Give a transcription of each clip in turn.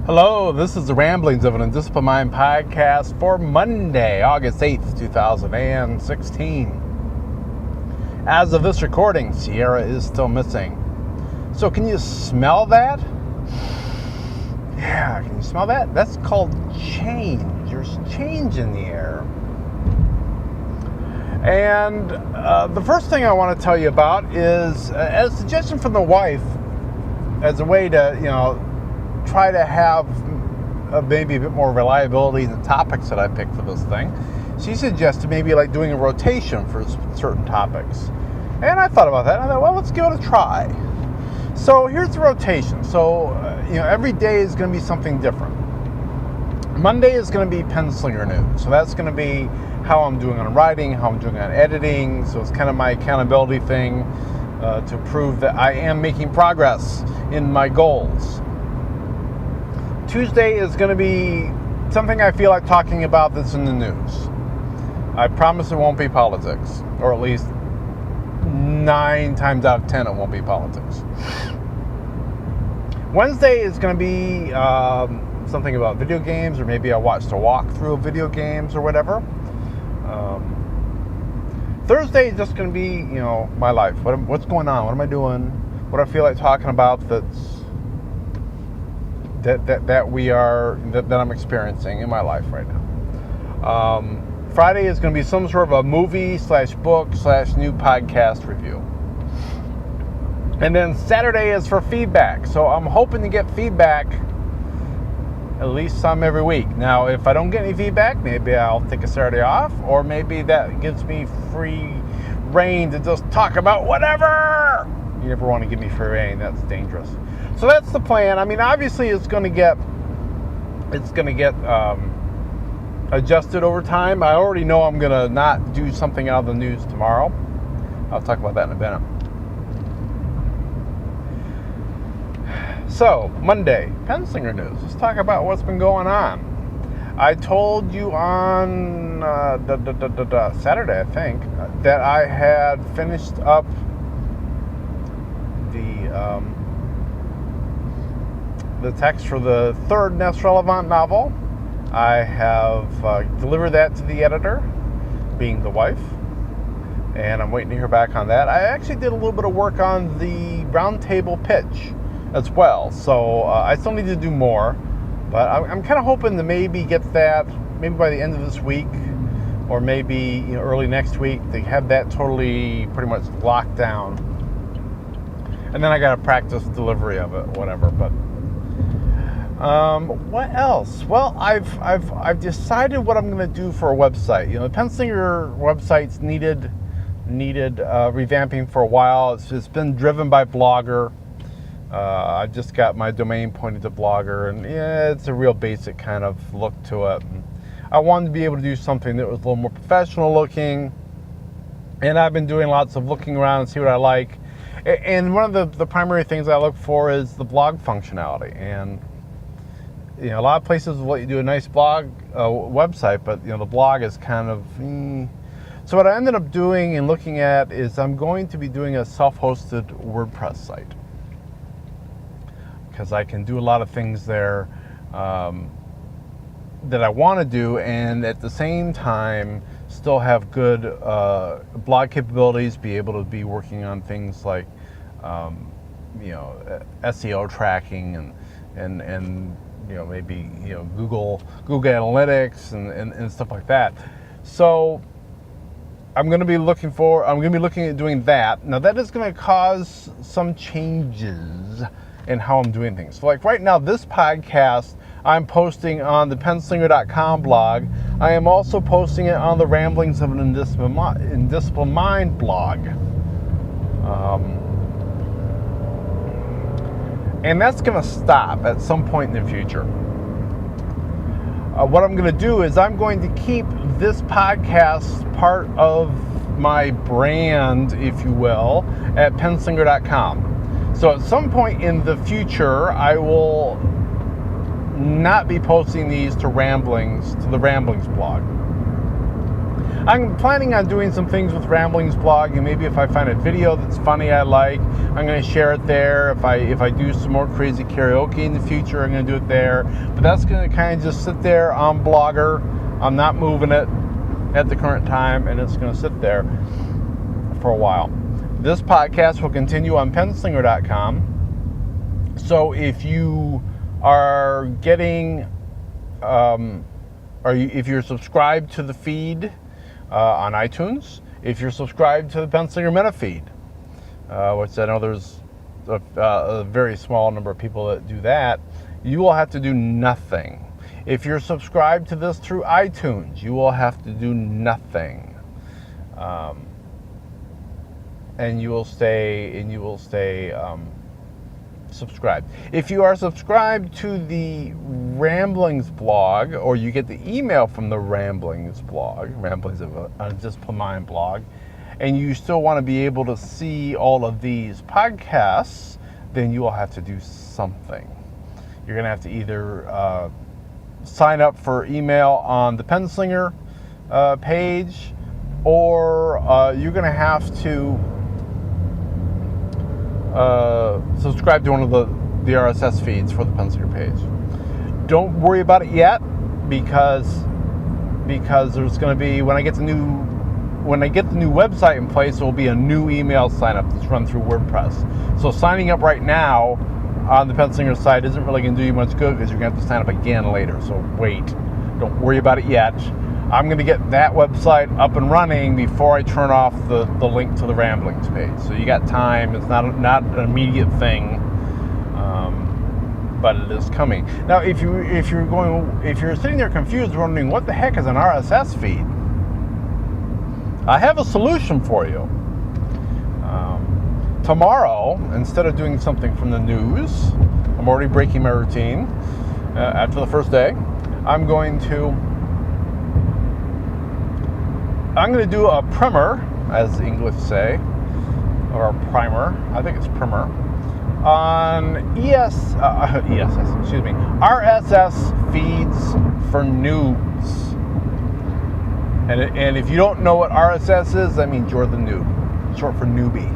Hello, this is the Ramblings of an Undisciplined Mind podcast for Monday, August 8th, 2016. As of this recording, Sierra is still missing. So can you smell that? Yeah, can you smell that? That's called change. There's change in the air. And the first thing I want to tell you about is a suggestion from the wife as a way to, try to have maybe a bit more reliability in the topics that I picked for this thing. She suggested maybe like doing a rotation for certain topics. And I thought about that. And I thought, well, let's give it a try. So here's the rotation. So, every day is going to be something different. Monday is going to be Penslinger news. So that's going to be how I'm doing on writing, how I'm doing on editing. So it's kind of my accountability thing to prove that I am making progress in my goals. Tuesday is going to be something I feel like talking about that's in the news. I promise it won't be politics, or at least 9 times out of 10 it won't be politics. Wednesday is going to be something about video games, or maybe I watched a walkthrough of video games or whatever. Thursday is just going to be, my life. What's going on? What am I doing? What I feel like talking about that I'm experiencing in my life right now. Friday is going to be some sort of a movie /book /new podcast review. And then Saturday is for feedback. So I'm hoping to get feedback at least some every week. Now, if I don't get any feedback, maybe I'll take a Saturday off, or maybe that gives me free reign to just talk about whatever. You never want to give me free reign. That's dangerous. So that's the plan. I mean, obviously, it's going to get adjusted over time. I already know I'm going to not do something out of the news tomorrow. I'll talk about that in a minute. So, Monday, Penslinger news. Let's talk about what's been going on. I told you on Saturday, I think, that I had finished up the text for the third Nest Relevant novel. I have delivered that to the editor, being the wife, and I'm waiting to hear back on that. I actually did a little bit of work on the roundtable pitch as well, so I still need to do more, but I'm kind of hoping to maybe get that maybe by the end of this week, or maybe early next week, to have that totally pretty much locked down. And then I got to practice delivery of it, whatever. But what else? Well, I've decided what I'm going to do for a website. The Penslinger website's needed revamping for a while. It's been driven by Blogger. I just got my domain pointed to Blogger, and it's a real basic kind of look to it. And I wanted to be able to do something that was a little more professional looking, and I've been doing lots of looking around and see what I like. And one of the primary things I look for is the blog functionality. And a lot of places will let you do a nice blog website, but the blog is kind of. So what I ended up doing and looking at is I'm going to be doing a self-hosted WordPress site, because I can do a lot of things there that I want to do, and at the same time still have good blog capabilities, be able to be working on things like SEO tracking and maybe Google Analytics and stuff like that. So I'm going to be looking at doing that. Now that is going to cause some changes in how I'm doing things. So like right now, this podcast I'm posting on the Penslinger.com blog. I am also posting it on the Ramblings of an Undisciplined Mind blog. And that's going to stop at some point in the future. What I'm going to do is I'm going to keep this podcast part of my brand, if you will, at Penslinger.com. So at some point in the future, I will not be posting these to the Ramblings blog. I'm planning on doing some things with Ramblings blog, and maybe if I find a video that's funny I like, I'm going to share it there. If I do some more crazy karaoke in the future, I'm going to do it there. But that's going to kind of just sit there on Blogger. I'm not moving it at the current time, and it's going to sit there for a while. This podcast will continue on Penslinger.com. So if you are getting, if you're subscribed to the feed on iTunes, if you're subscribed to the Penslinger Meta feed, which I know there's a very small number of people that do that, you will have to do nothing. If you're subscribed to this through iTunes, you will have to do nothing, and you will stay subscribed. If you are subscribed to the Ramblings blog, or you get the email from the Ramblings blog, Ramblings of a Just Plain Mind blog, and you still want to be able to see all of these podcasts, then you will have to do something. You're going to have to either sign up for email on the Penslinger page, or you're going to have to subscribe to one of the RSS feeds for the Penslinger page. Don't worry about it yet, because there's going to be, when I get the new website in place, there will be a new email sign up that's run through WordPress. So signing up right now on the Penslinger site isn't really going to do you much good, because you're going to have to sign up again later. So wait, don't worry about it yet. I'm going to get that website up and running before I turn off the link to the Ramblings page. So you got time. It's not an immediate thing, but it is coming. Now, if you're sitting there confused, wondering what the heck is an RSS feed, I have a solution for you. Tomorrow, instead of doing something from the news, I'm already breaking my routine after the first day. I'm going to do a primer, as the English say, or a primer. I think it's primer on RSS feeds for news. And if you don't know what RSS is, that means you're the noob. Short for newbie.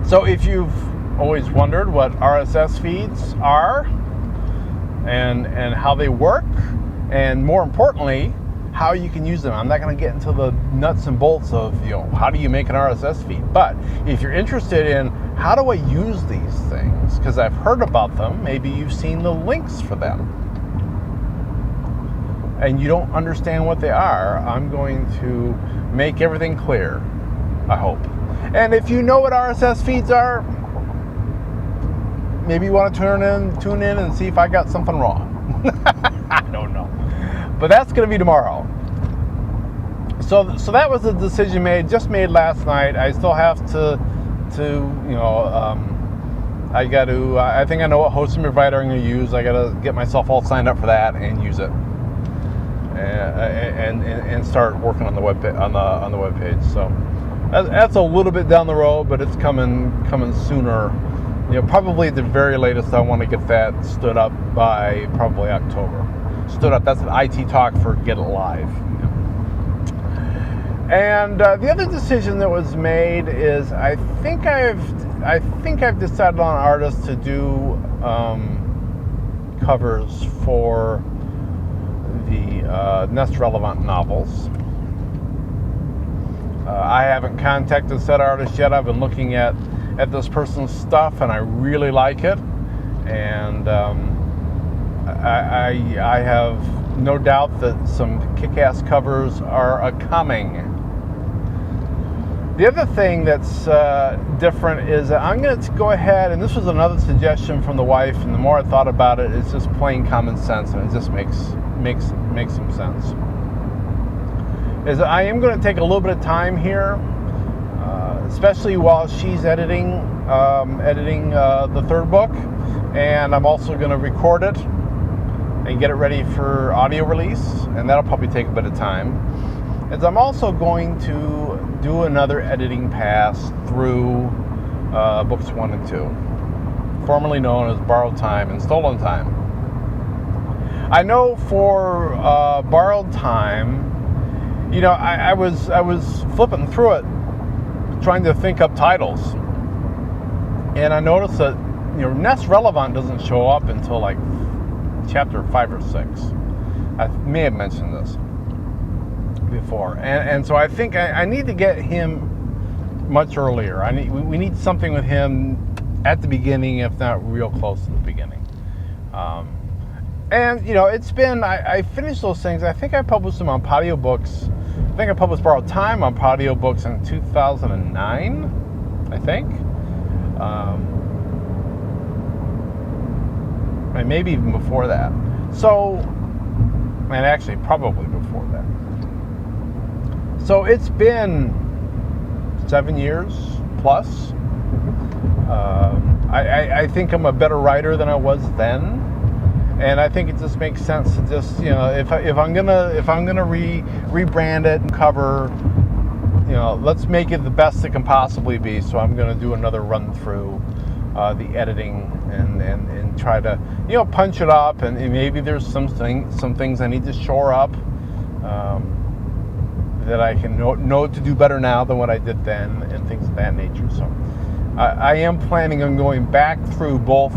So if you've always wondered what RSS feeds are and how they work, and more importantly, how you can use them. I'm not going to get into the nuts and bolts of, how do you make an RSS feed. But if you're interested in how do I use these things, because I've heard about them, maybe you've seen the links for them, and you don't understand what they are, I'm going to make everything clear, I hope. And if you know what RSS feeds are, maybe you want to tune in and see if I got something wrong. I don't know. But that's going to be tomorrow. So that was a decision just made last night. I still have to I think I know what hosting provider I'm going to use. I got to get myself all signed up for that and use it, and start working on the web on the web page. So that's a little bit down the road, but it's coming sooner. Probably at the very latest, I want to get that stood up by probably October. Stood up. That's an IT talk for Get It Live. And the other decision that was made is I think I've decided on artists to do covers for the Nest Relevant novels. I haven't contacted said artist yet. I've been looking at this person's stuff, and I really like it. And I have no doubt that some kick-ass covers are a-coming. The other thing that's different is that I'm going to go ahead, and this was another suggestion from the wife, and the more I thought about it, it's just plain common sense, and it just makes some sense. Is I am going to take a little bit of time here, especially while she's editing the third book, and I'm also going to record it and get it ready for audio release, and that'll probably take a bit of time. As I'm also going to do another editing pass through books 1 and 2, formerly known as Borrowed Time and Stolen Time. I know for Borrowed Time, You know, I was flipping through it, trying to think up titles, and I noticed that, you know, Nest Relevant doesn't show up until like chapter 5 or 6. I may have mentioned this before, and so I think I need to get him much earlier. We need something with him at the beginning, if not real close to the beginning. And you know, it's been, I finished those things. I think I published them on Audiobooks. I think I published Borrowed Time on Audiobooks in 2009, I think. And maybe even before that. So, and actually probably before that. So it's been 7 years plus. I think I'm a better writer than I was then, and I think it just makes sense to just, you know, if I'm gonna rebrand it and cover, you know, let's make it the best it can possibly be. So I'm gonna do another run through the editing and try to, you know, punch it up, and maybe there's some things I need to shore up. That I can know to do better now than what I did then, and things of that nature. So I am planning on going back through both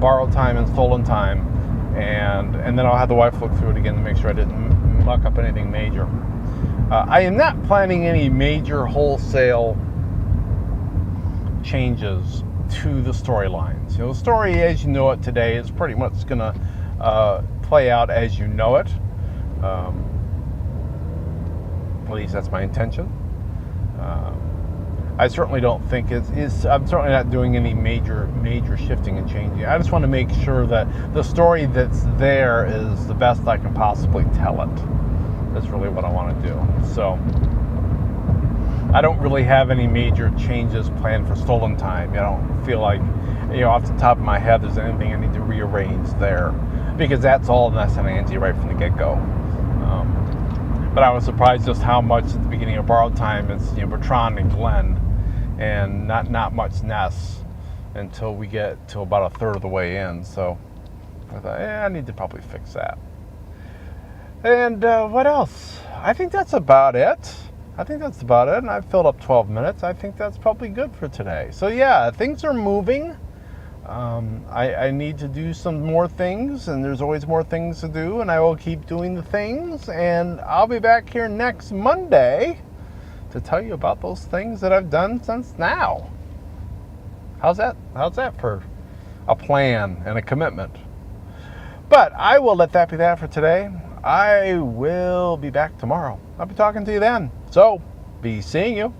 Borrowed Time and Stolen Time, and then I'll have the wife look through it again to make sure I didn't muck up anything major. I am not planning any major wholesale changes to the storylines. You know, the story as you know it today is pretty much going to play out as you know it. At least that's my intention. I certainly don't think I'm certainly not doing any major shifting and changing. I just want to make sure that the story that's there is the best I can possibly tell it. That's really what I want to do. So I don't really have any major changes planned for Stolen Time. I don't feel like, you know, off the top of my head there's anything I need to rearrange there, because that's all Ness and Angie right from the get-go. But I was surprised just how much at the beginning of Borrowed Time it's, you know, Bertrand and Glenn, and not much Ness until we get to about a third of the way in. So I thought, I need to probably fix that. And what else? I think that's about it. And I've filled up 12 minutes. I think that's probably good for today. So yeah, things are moving. I need to do some more things, and there's always more things to do, and I will keep doing the things, and I'll be back here next Monday to tell you about those things that I've done since now. How's that for a plan and a commitment? But I will let that be that for today. I will be back tomorrow. I'll be talking to you then. So, be seeing you.